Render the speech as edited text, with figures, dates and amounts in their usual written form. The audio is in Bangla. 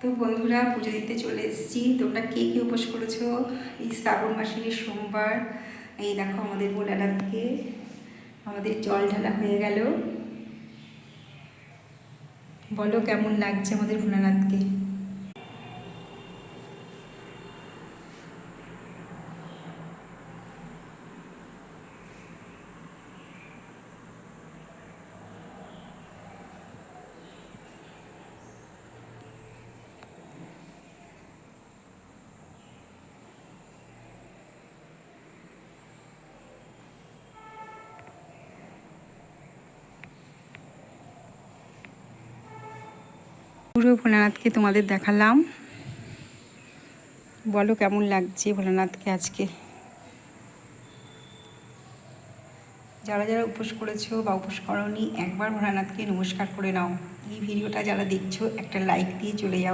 তো বন্ধুরা, পুজো দিতে চলে এসেছি। তোমরা কে কে উপোস করেছো এই শ্রাবণ মাসের সোমবার? এই দেখো আমাদের ভোলানাথকে আমাদের জল ঢালা হয়ে গেল। বলো কেমন লাগছে আমাদের ভোলানাথকে? পুরো ভোলানাথকে তোমাদের দেখালাম। বলো কেমন লাগছে ভোলানাথকে আজকে? যারা যারা উপোস করেছো বা উপোস করোনি, একবার ভোলানাথকে নমস্কার করে নাও। এই ভিডিওটা যারা দেখছো একটা লাইক দিয়ে চলে যাও।